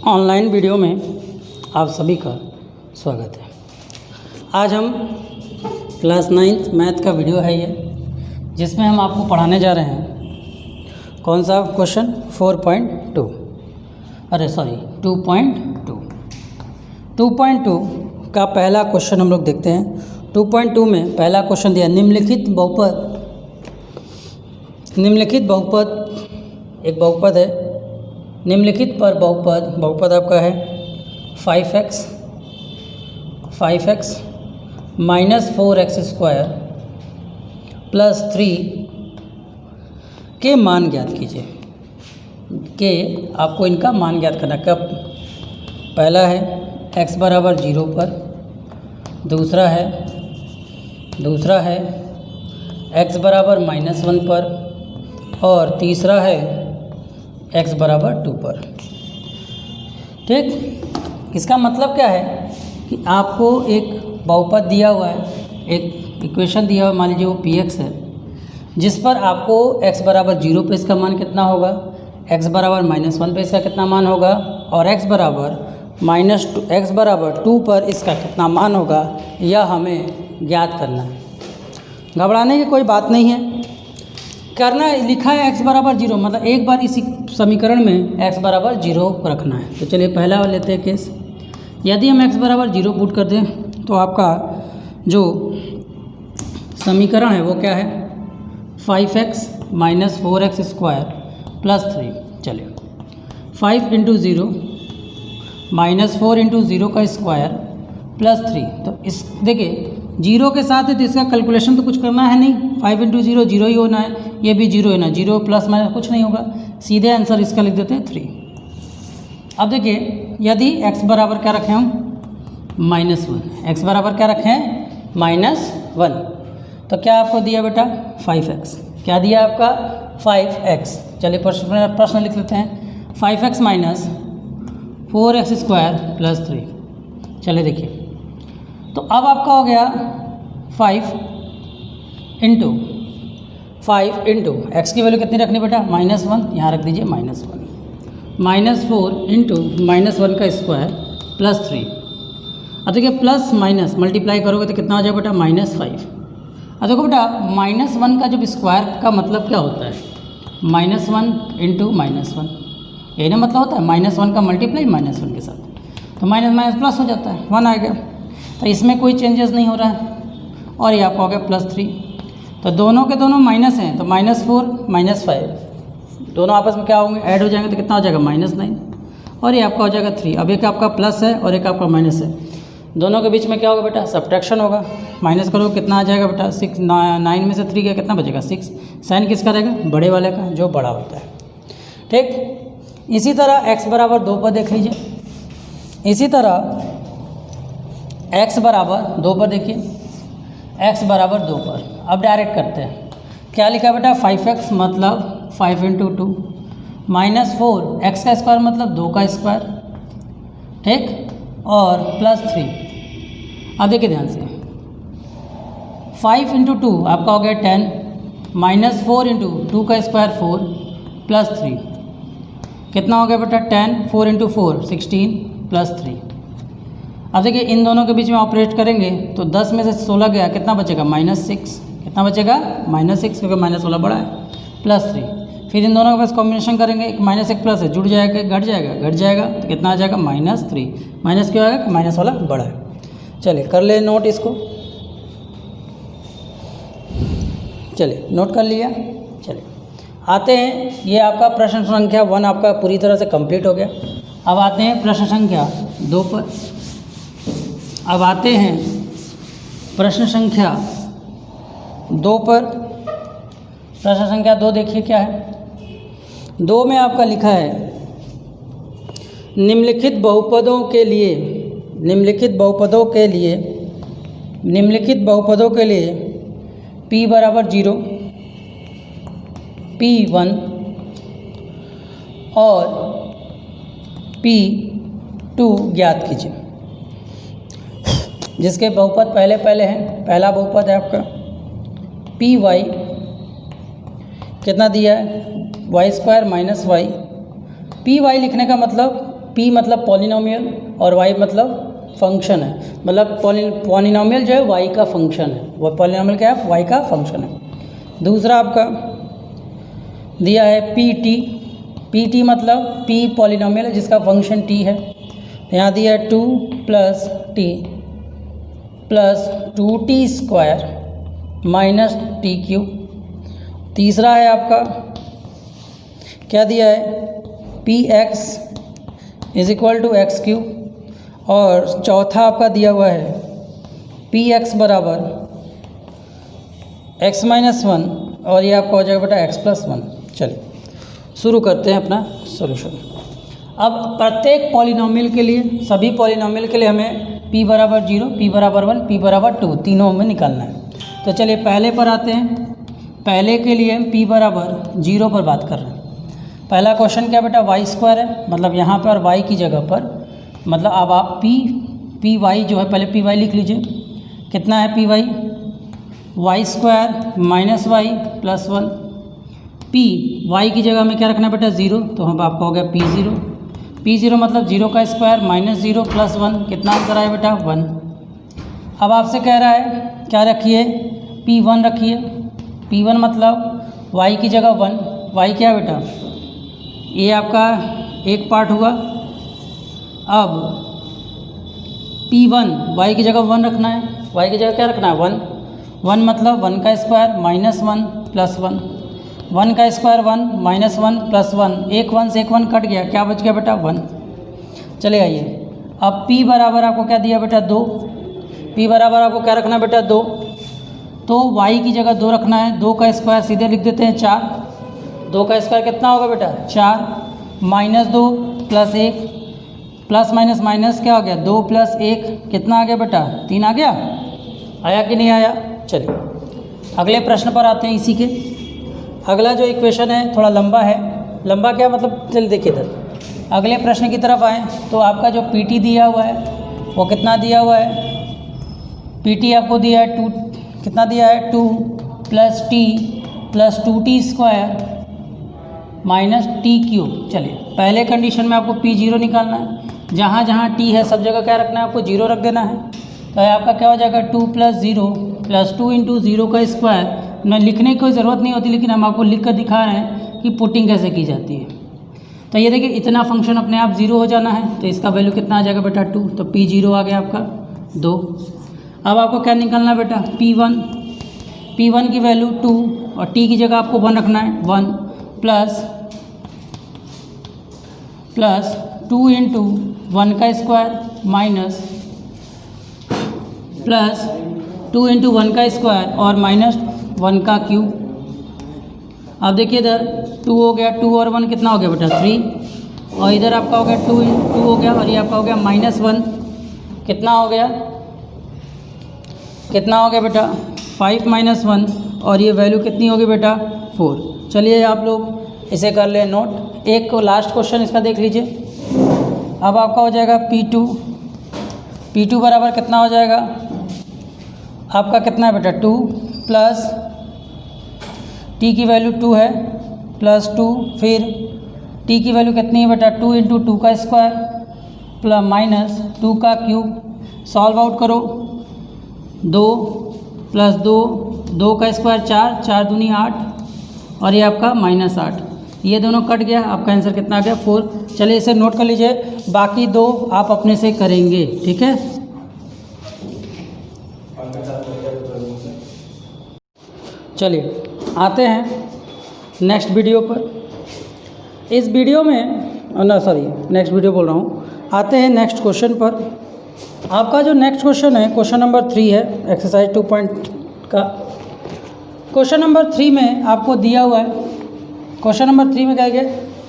Online video में आप सभी का स्वागत है। आज हम क्लास 9th मैथ का वीडियो है ये, जिसमें हम आपको पढ़ाने जा रहे हैं कौन सा क्वेश्चन 4.2 2.2 का पहला क्वेश्चन हम लोग देखते हैं। 2.2 में पहला क्वेश्चन दिया निम्नलिखित बहुपद एक बहुपद है। निम्नलिखित पर बहुपद आपका है 5x minus 4x square plus 3 के मान ज्ञात कीजिए। के आपको इनका मान ज्ञात करना कब? पहला है x बराबर 0 पर, दूसरा है x बराबर -1 पर, और तीसरा है x बराबर 2 पर। ठीक, इसका मतलब क्या है कि आपको एक बहुपद दिया हुआ है, एक इक्वेशन दिया हुआ, मान लीजिए वो px है, जिस पर आपको x बराबर 0 पे इसका मान कितना होगा, x बराबर -1 पे इसका कितना मान होगा, और x बराबर 2 पर इसका कितना मान होगा, यह हमें ज्ञात करना है। घबराने की कोई बात नहीं है, करना है। लिखा है x बराबर 0, मतलब एक बार इसी समीकरण में x बराबर 0 रखना है। तो चलिए पहला लेते हैं केस। यदि हम x बराबर 0 पुट कर दें तो आपका जो समीकरण है वो क्या है, 5x minus 4x square plus 3। चलिए 5 इंटू 0 माइनस 4 इंटू 0 का स्क्वायर प्लस 3। तो इस देखिए 0 के साथ है तो इसका कैलकुलेशन तो कुछ करना है नहीं, 5 इंटू 0 0 ही होना है, ये भी 0 होना, 0 प्लस माइनस कुछ नहीं होगा, सीधे आंसर इसका लिख देते हैं 3। अब देखिए यदि x बराबर क्या रखें हम, -1, x बराबर क्या रखें, -1, तो क्या आपको दिया बेटा 5x, क्या दिया आपका 5x। चलिए प्रश्न लिख लेते हैं, 5x minus 4x square plus 3। चलिए देखिए, तो अब आपका हो गया 5 इंटू एक्स की वैल्यू कितनी रखनी बेटा, -1, यहाँ रख दीजिए -1, -4 इंटू -1 का स्क्वायर प्लस 3। अब देखिए प्लस माइनस मल्टीप्लाई करोगे तो कितना हो जाएगा बेटा, -5। अब देखो बेटा -1 का जब स्क्वायर का मतलब क्या होता है, -1 इंटू -1, यही ना मतलब होता है, -1 का मल्टीप्लाई -1 के साथ, तो माइनस प्लस हो जाता है, 1 आ गया। तो इसमें कोई चेंजेस नहीं हो रहा है, और ये आपका हो गया प्लस 3। तो दोनों के दोनों माइनस हैं, तो -4 -5 दोनों आपस में क्या होंगे, ऐड हो जाएंगे, तो कितना हो जाएगा -9, और ये आपका हो जाएगा 3। अब एक आपका प्लस है और एक आपका माइनस है, दोनों के बीच में क्या होगा बेटा, सब्ट्रैक्शन होगा। माइनस करोगे कितना आ जाएगा बेटा, 6, 9 में से 3 का कितना बचेगा, 6। साइन किसका रहेगा, बड़े वाले का, जो बड़ा होता है। ठीक, इसी तरह x बराबर 2 पर देख लीजिए, इसी तरह x बराबर 2 पर देखिए, x बराबर 2 पर अब डायरेक्ट करते हैं, क्या लिखा बेटा, 5x मतलब 5 इंटू 2 माइनस 4 x का स्क्वायर मतलब 2 का स्क्वायर, ठीक, और प्लस 3। अब देखिए ध्यान से, 5 इंटू 2 आपका हो गया 10, माइनस 4 इंटू 2 का स्क्वायर 4 प्लस 3, कितना हो गया बेटा 10, 4 इंटू 4 16 प्लस 3। अब देखिए इन दोनों के बीच में ऑपरेट करेंगे तो 10 में से 16 गया, कितना बचेगा, -6। कितना बचेगा, -6, क्योंकि -16 बड़ा है, प्लस 3। फिर इन दोनों के पास कॉम्बिनेशन करेंगे, एक माइनस एक प्लस है, जुड़ जाएगा, घट जाएगा, तो कितना आ जाएगा, -3। माइनस क्यों आएगा, माइनस वाला बड़ा है। चलिए कर ले नोट इसको, चलिए नोट कर लिया। चलिए आते हैं, ये आपका प्रश्न संख्या 1 आपका पूरी तरह से कंप्लीट हो गया। अब आते हैं प्रश्न संख्या 2 पर। अब आते हैं प्रश्न संख्या 2 पर। प्रश्न संख्या 2 देखिए क्या है, 2 में आपका लिखा है निम्नलिखित बहुपदों के लिए p बराबर 0, p1 और p2 ज्ञात कीजिए। जिसके बहुपद पहले हैं, पहला बहुपद है आपका पी वाई, कितना दिया है, Y square minus Y. P Y लिखने का मतलब पी मतलब पॉलिनोमियल और वाई मतलब फंक्शन है, मतलब पॉलिनोमियल जो है वाई का फंक्शन है, वो पॉलिनोमियल क्या है, वाई का फंक्शन है। दूसरा आपका दिया है पी टी, पी टी मतलब पी पॉलिनोमियल है जिसका फंक्शन टी है। यहाँ दिया है 2 + t plus 2t² minus t³। तीसरा है आपका क्या दिया है, P X is equal to x³। और चौथा आपका दिया हुआ है पी एक्स बराबर x-1 और ये आपका हो जाएगा बेटा x+1। चलिए शुरू करते हैं अपना सॉल्यूशन। अब प्रत्येक पॉलिनोमियल के लिए, सभी पॉलिनोमियल के लिए हमें p बराबर 0, p बराबर 1, p बराबर 2 तीनों में निकालना है। तो चलिए पहले पर आते हैं। पहले के लिए p बराबर 0 पर बात कर रहे हैं। पहला क्वेश्चन क्या बेटा, y² है, मतलब यहाँ पर y की जगह पर, मतलब अब आप पी वाई जो है, पहले पी वाई लिख लीजिए। कितना है P Y, y² minus Y plus 1। P Y की जगह में क्या रखना है बेटा 0, तो हम आपका हो गया p0 मतलब 0 का स्क्वायर माइनस 0 प्लस 1। कितना आंसर आया बेटा 1। अब आपसे कह रहा है क्या रखिए, p1 रखिए। p1 मतलब y की जगह 1, y क्या बेटा, ये आपका एक पार्ट हुआ। अब p1 y की जगह 1 रखना है, y की जगह क्या रखना है 1 मतलब 1 का स्क्वायर माइनस 1 प्लस 1। 1 का स्क्वायर 1 माइनस 1 प्लस 1, एक 1 से एक 1 कट गया, क्या बच गया बेटा 1। चले आइए अब p बराबर आपको क्या दिया बेटा 2, p बराबर आपको क्या रखना है बेटा 2, तो y की जगह 2 रखना है। 2 का स्क्वायर सीधे लिख देते हैं 4, 2 का स्क्वायर कितना होगा बेटा 4 minus 2 plus 1, plus minus minus क्या हो गया 2 + 1, कितना आ गया बेटा 3 आ गया, आया कि नहीं आया। चलिए अगले प्रश्न पर आते हैं। इसी के अगला जो इक्वेशन है थोड़ा लंबा है, लंबा क्या मतलब, चलिए देखिए इधर अगले प्रश्न की तरफ आएँ तो आपका जो पी दिया हुआ है वो कितना दिया हुआ है, पी आपको दिया है 2, कितना दिया है 2 + t plus 2t² minus t³। चलिए पहले कंडीशन में आपको p0 निकालना है, जहाँ जहाँ t है सब जगह क्या रखना है आपको 0 रख देना है। तो आपका क्या हो जाएगा 2 + 0 + 2 × 0 का स्क्वायर। मैं लिखने की कोई ज़रूरत नहीं होती, लेकिन हम आपको लिख कर दिखा रहे हैं कि पुटिंग कैसे की जाती है। तो ये देखिए इतना फंक्शन अपने आप 0 हो जाना है, तो इसका वैल्यू कितना आ जाएगा बेटा 2, तो p0 आ गया आपका 2। अब आपको क्या निकालना है बेटा p1 की वैल्यू 2 और t की जगह आपको 1 रखना है 1 प्लस 2 × 1 का स्क्वायर माइनस प्लस 2 × 1 का स्क्वायर और माइनस 1 का क्यूब। अब देखिए इधर 2 हो गया, 2 और 1 कितना हो गया बेटा 3, और इधर आपका हो गया 2 × 2 हो गया, और ये आपका हो गया -1, कितना हो गया बेटा 5 - 1, और ये वैल्यू कितनी होगी बेटा 4। चलिए आप लोग इसे कर लें नोट। एक को लास्ट क्वेश्चन इसका देख लीजिए। अब आपका हो जाएगा p2 बराबर कितना हो जाएगा आपका, कितना है बेटा 2 प्लस t की वैल्यू 2 है प्लस 2, फिर t की वैल्यू कितनी है बेटा 2 × 2 का स्क्वायर प्लस माइनस 2 का क्यूब। सॉल्व आउट करो, 2 + 2 का स्क्वायर 4, 4 दूनी 8, और ये आपका -8, ये दोनों कट गया, आपका आंसर कितना आ गया 4। चलिए इसे नोट कर लीजिए, बाकी 2 आप अपने से करेंगे, ठीक है। चलिए आते हैं नेक्स्ट वीडियो पर। इस वीडियो में नेक्स्ट वीडियो बोल रहा हूँ, आते हैं नेक्स्ट क्वेश्चन पर। आपका जो नेक्स्ट क्वेश्चन है क्वेश्चन नंबर 3 है, एक्सरसाइज 2 का क्वेश्चन नंबर 3 में आपको दिया हुआ है। क्वेश्चन नंबर 3 में क्या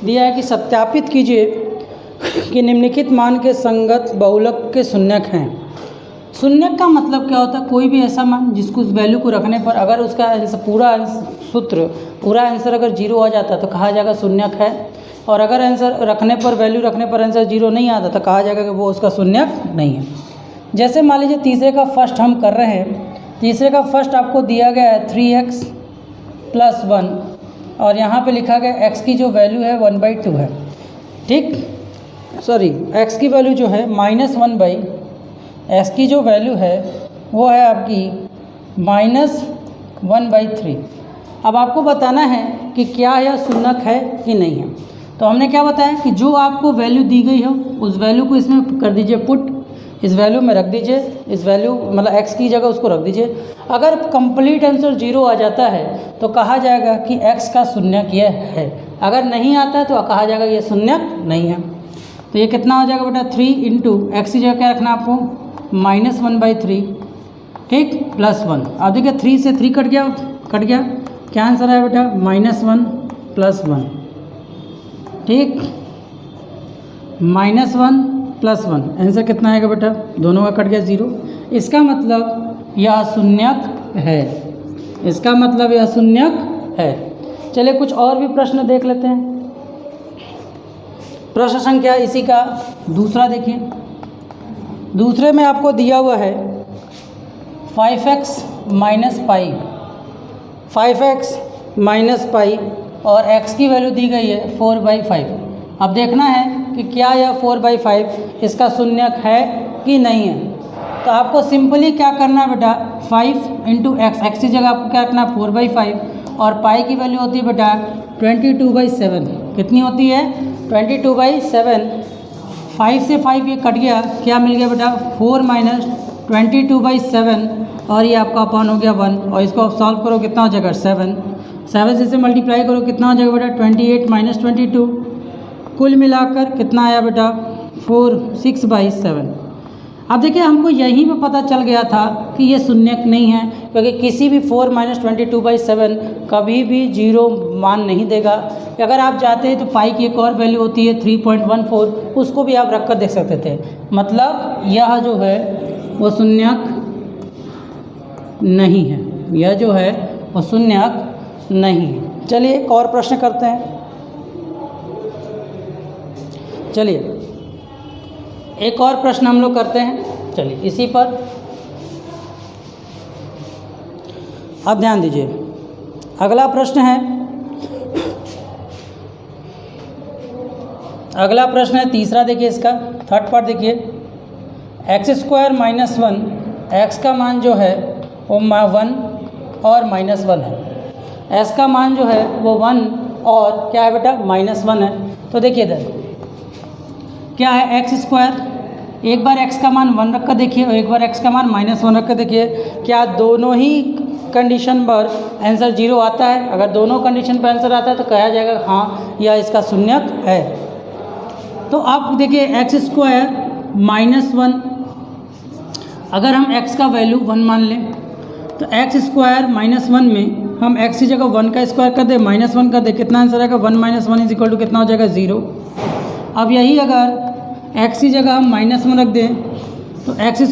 दिया है कि सत्यापित कीजिए कि निम्नलिखित मान के संगत बहुलक के शून्यक हैं। शून्यक का मतलब क्या होता है, कोई भी ऐसा मान जिसको उस वैल्यू को रखने पर अगर उसका पूरा आंसर अगर 0 आ जाता तो कहा जाएगा शून्यक है, और अगर आंसर वैल्यू रखने पर आंसर 0 नहीं आता तो कहा जाएगा कि वो उसका शून्यक नहीं है। जैसे मान लीजिए तीसरे का फर्स्ट हम कर रहे हैं। तीसरे का फर्स्ट आपको दिया गया है 3x + 1, और यहाँ पे लिखा गया x की जो वैल्यू है 1/2 है, ठीक। सॉरी x की वैल्यू जो है -1 बाई x की जो वैल्यू है वो है आपकी -1/3। अब आपको बताना है कि क्या यह शून्यक है कि नहीं है। तो हमने क्या बताया कि जो आपको वैल्यू दी गई हो उस वैल्यू को इसमें कर दीजिए पुट, इस वैल्यू में रख दीजिए, इस वैल्यू मतलब x की जगह उसको रख दीजिए। अगर कंप्लीट आंसर 0 आ जाता है तो कहा जाएगा कि x का शून्यक यह है, अगर नहीं आता है तो कहा जाएगा ये शून्यक नहीं है। तो ये कितना हो जाएगा बेटा 3 इंटू एक्स की जगह क्या रखना आपको -1/3, ठीक, +1। अब देखिए 3 से 3 कट गया, क्या आंसर है बेटा -1 + 1, ठीक, -1 + 1 आंसर कितना आएगा बेटा, दोनों का कट गया 0। इसका मतलब यह शून्यक है, इसका मतलब यह शून्यक है। चलिए कुछ और भी प्रश्न देख लेते हैं। प्रश्न संख्या इसी का दूसरा देखिए। दूसरे में आपको दिया हुआ है 5x - पाई, 5x - पाई और x की वैल्यू दी गई है 4/5। अब देखना है कि क्या यह 4/5 इसका शून्यक है कि नहीं है। तो आपको सिंपली क्या करना है बेटा, 5 इंटू एक्स, एक्स की जगह आपको क्या रखना है 4/5 और पाई की वैल्यू होती है बेटा 22/7। कितनी होती है 22/7। 5 से 5 ये कट गया, क्या मिल गया बेटा 4 - 22/7 और ये आपका अपॉन हो गया 1 और इसको आप सॉल्व करो कितना हो जाएगा 7 से इसे मल्टीप्लाई करो कितना हो जाएगा बेटा 28 - 22। कुल मिलाकर कितना आया बेटा 6/7। अब देखिए हमको यहीं पे पता चल गया था कि ये शून्यक नहीं है, क्योंकि किसी भी 4 - 22/7 कभी भी 0 मान नहीं देगा। अगर आप चाहते हैं तो पाई की एक और वैल्यू होती है 3.14, उसको भी आप रख कर देख सकते थे। मतलब यह जो है वो शून्यक नहीं है, यह जो है वो शून्यक नहीं है। चलिए एक और प्रश्न करते हैं। चलिए एक और प्रश्न हम लोग करते हैं। चलिए इसी पर अब ध्यान दीजिए। अगला प्रश्न है, अगला प्रश्न है तीसरा, देखिए इसका थर्ड पार्ट देखिए। x² - 1, x का मान जो है वो 1 और -1 है। s का मान जो है वो 1 और क्या है बेटा -1 है। तो देखिए इधर क्या है x², एक बार x का मान 1 रख कर देखिए और एक बार x का मान -1 रख कर देखिए, क्या दोनों ही कंडीशन पर आंसर 0 आता है। अगर दोनों कंडीशन पर आंसर आता है तो कहा जाएगा हाँ यह इसका शून्यक है। तो आप देखिए x² - 1, अगर हम x का वैल्यू 1 मान लें तो x² - 1 में हम x की जगह 1 का स्क्वायर कर दें -1 कर दें, कितना आंसर आएगा 1 - 1 = कितना हो जाएगा 0। अब यही अगर x की जगह हम -1 रख दें तो x² -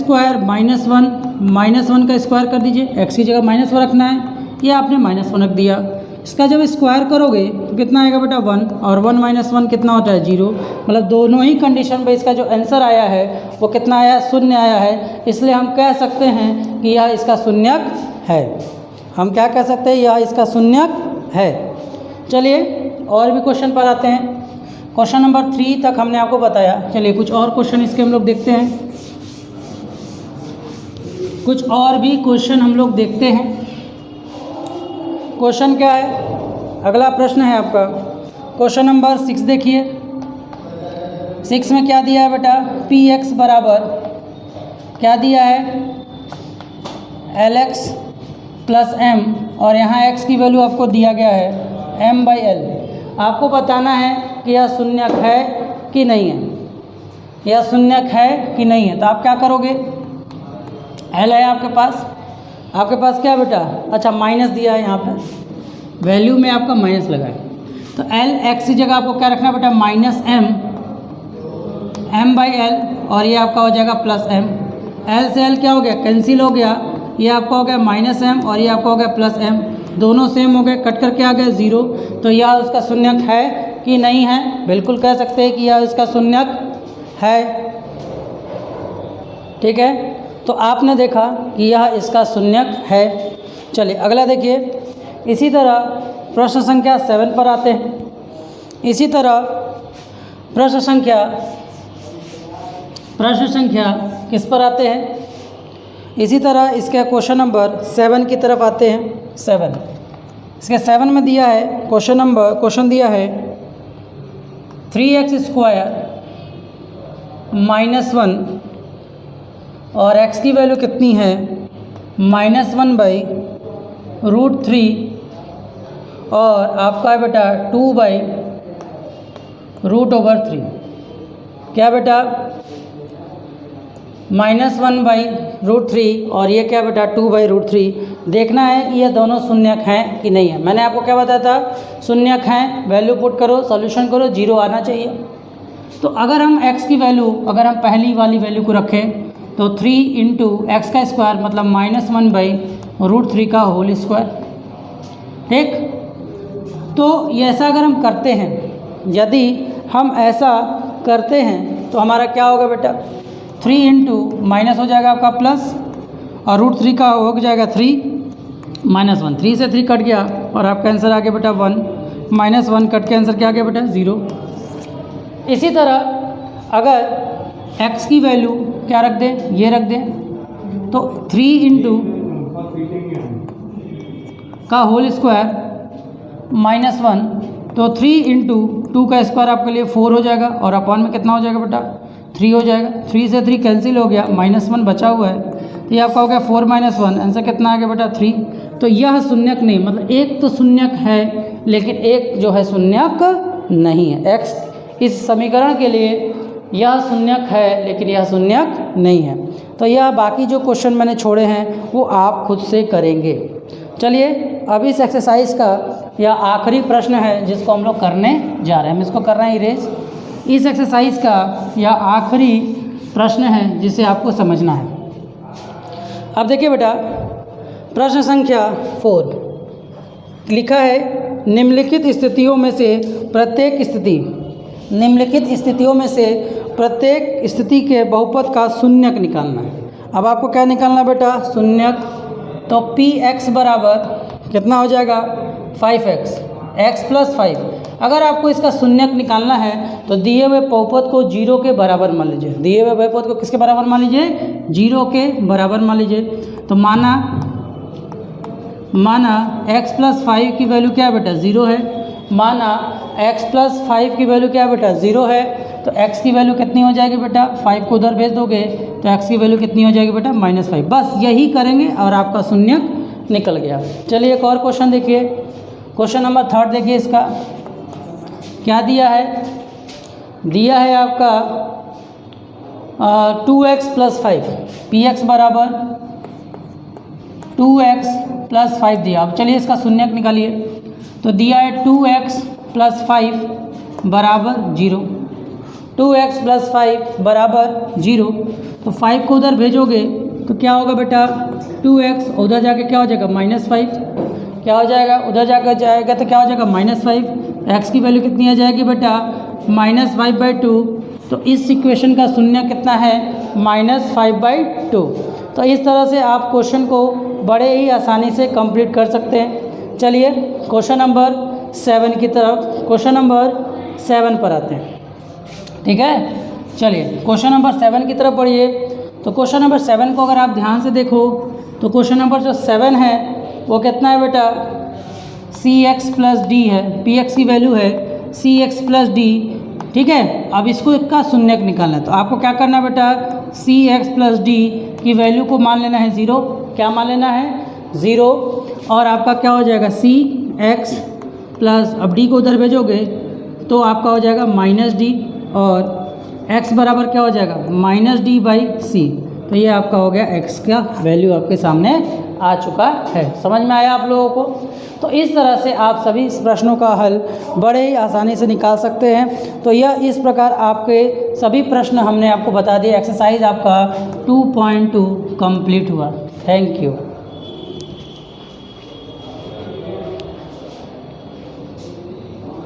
1 का स्क्वायर कर दीजिए, x की जगह -1 रखना है, ये आपने -1 रख दिया। इसका जब स्क्वायर करोगे तो कितना आएगा बेटा 1 और 1 - 1 कितना होता है 0। मतलब दोनों ही कंडीशन पे इसका जो आंसर आया है वो कितना आया, शून्य आया है। इसलिए हम कह सकते हैं कि यह इसका शून्यक है। हम क्या कह सकते हैं, यह इसका शून्यक है। चलिए और भी क्वेश्चन पर आते हैं। क्वेश्चन नंबर 3 तक हमने आपको बताया। चलिए कुछ और क्वेश्चन इसके हम लोग देखते हैं, कुछ और भी क्वेश्चन हम लोग देखते हैं। क्वेश्चन क्या है, अगला प्रश्न है आपका क्वेश्चन नंबर 6 देखिए। 6 में क्या दिया है बेटा, px बराबर क्या दिया है lx + m और यहाँ x की वैल्यू आपको दिया गया है m/l। आपको बताना है कि यह शून्यक है कि नहीं है, यह शून्यक है कि नहीं है। तो आप क्या करोगे, l है आपके पास क्या बेटा, अच्छा माइनस दिया है यहाँ पर, वैल्यू में आपका माइनस लगा है। तो l x की जगह आपको क्या रखना बेटा -m/l और ये आपका हो जाएगा +m। l से l क्या हो गया, कैंसिल हो गया, ये आपका हो गया -m और ये आपका हो गया +m, दोनों सेम हो गए, कट करके आ गए 0। तो यह उसका शून्यक है कि नहीं है, बिल्कुल कह सकते हैं कि यह इसका शून्यक है। ठीक है, तो आपने देखा कि यह इसका शून्यक है। चलिए अगला देखिए। इसी तरह प्रश्न संख्या 7 पर आते हैं। इसी तरह प्रश्न संख्या प्रश्न संख्या किस पर आते हैं? इसी तरह इसका क्वेश्चन नंबर 7 की तरफ आते हैं। 7 इसके 7 में दिया है क्वेश्चन दिया है 3x स्क्वायर -1 और x की वैल्यू कितनी है -1/√3 और आपका है बेटा 2/√3। क्या बेटा -1/√3 और ये क्या बेटा 2/√3। देखना है कि ये दोनों शून्यक हैं कि नहीं है। मैंने आपको क्या बताया था, शून्यक हैं, वैल्यू पुट करो, सॉल्यूशन करो, 0 आना चाहिए। तो अगर हम x की वैल्यू अगर हम पहली वाली वैल्यू को रखें तो 3 × x का स्क्वायर मतलब -1/√3 का होल स्क्वायर। ठीक, तो ये ऐसा अगर हम करते हैं, यदि हम ऐसा करते हैं तो हमारा क्या होगा बेटा 3 × माइनस हो जाएगा आपका प्लस और √3 का हो जाएगा 3 -1, 3 से 3 कट गया और आपका आंसर आ गया बेटा 1, -1 कट के आंसर क्या आ गया बेटा 0। इसी तरह अगर x की वैल्यू क्या रख दें, ये रख दें तो 3 × का होल स्क्वायर -1 तो 3 × 2 का स्क्वायर आपके लिए 4 हो जाएगा और अपॉन में कितना हो जाएगा बेटा 3 हो जाएगा। 3 से 3 कैंसिल हो गया, -1 बचा हुआ है तो ये आपका हो गया 4 - 1, आंसर कितना आ गया बेटा 3। तो यह शून्यक नहीं, मतलब एक तो शून्यक है लेकिन एक जो है शून्यक नहीं है। x इस समीकरण के लिए यह शून्यक है लेकिन यह शून्यक नहीं है। तो यह बाकी जो क्वेश्चन मैंने छोड़े हैं वो आप खुद से करेंगे। चलिए अब इस एक्सरसाइज का यह आखिरी प्रश्न है जिसको हम लोग करने जा रहे हैं। हम इसको कर रहे हैं इरेज। इस एक्सरसाइज का यह आखिरी प्रश्न है जिसे आपको समझना है। अब देखिए बेटा प्रश्न संख्या 4 लिखा है निम्नलिखित स्थितियों में से प्रत्येक स्थिति के बहुपद का शून्यक निकालना है। अब आपको क्या निकालना है बेटा शून्यक। तो px बराबर कितना हो जाएगा 5x, x + 5। अगर आपको इसका शून्यक निकालना है तो दिए हुए बहुपद को 0 के बराबर मान लीजिए। दिए हुए बहुपद को किसके बराबर मान लीजिए 0 के बराबर मान लीजिए। तो माना x + 5 की वैल्यू क्या है बेटा 0 है। माना x + 5 की वैल्यू क्या है बेटा 0 है। तो x की वैल्यू कितनी हो जाएगी बेटा 5 को उधर भेज दोगे तो x की वैल्यू कितनी हो जाएगी बेटा -5। बस यही करेंगे और आपका शून्यक निकल गया। चलिए एक और क्वेश्चन देखिए, क्वेश्चन नंबर 3 देखिए। इसका क्या दिया है, दिया है आपका 2x + 5, px बराबर 2x + 5 दिया। अब चलिए इसका शून्यक निकालिए। तो दिया है 2x + 5 बराबर 0, 2x + 5 बराबर 0। तो 5 को उधर भेजोगे तो क्या होगा बेटा 2x, उधर जाके क्या हो जाएगा -5, क्या हो जाएगा उधर जाकर जाएगा तो क्या हो जाएगा -5। x की वैल्यू कितनी आ जाएगी बेटा -5/2। तो इस इक्वेशन का शून्य कितना है -5/2। तो इस तरह से आप क्वेश्चन को बड़े ही आसानी से कंप्लीट कर सकते हैं। चलिए क्वेश्चन नंबर 7 की तरफ, क्वेश्चन नंबर 7 पर आते हैं। ठीक है, चलिए क्वेश्चन नंबर 7 की तरफ पढ़िए। तो क्वेश्चन नंबर 7 को अगर आप ध्यान से देखो तो क्वेश्चन नंबर जो 7 है वो कितना है बेटा cx + d है। px की वैल्यू है cx + d। ठीक है, अब इसको इसका शून्यक निकालना है। तो आपको क्या करना है बेटा cx + d की वैल्यू को मान लेना है 0। क्या मान लेना है 0 और आपका क्या हो जाएगा cx प्लस, अब d को उधर भेजोगे तो आपका हो जाएगा -d और x बराबर क्या हो जाएगा -d/c। तो ये आपका हो गया x का वैल्यू आपके सामने आ चुका है। समझ में आया आप लोगों को? तो इस तरह से आप सभी इस प्रश्नों का हल बड़े ही आसानी से निकाल सकते हैं। तो यह इस प्रकार आपके सभी प्रश्न हमने आपको बता दिए। एक्सरसाइज आपका 2.2 कंप्लीट हुआ। Thank you.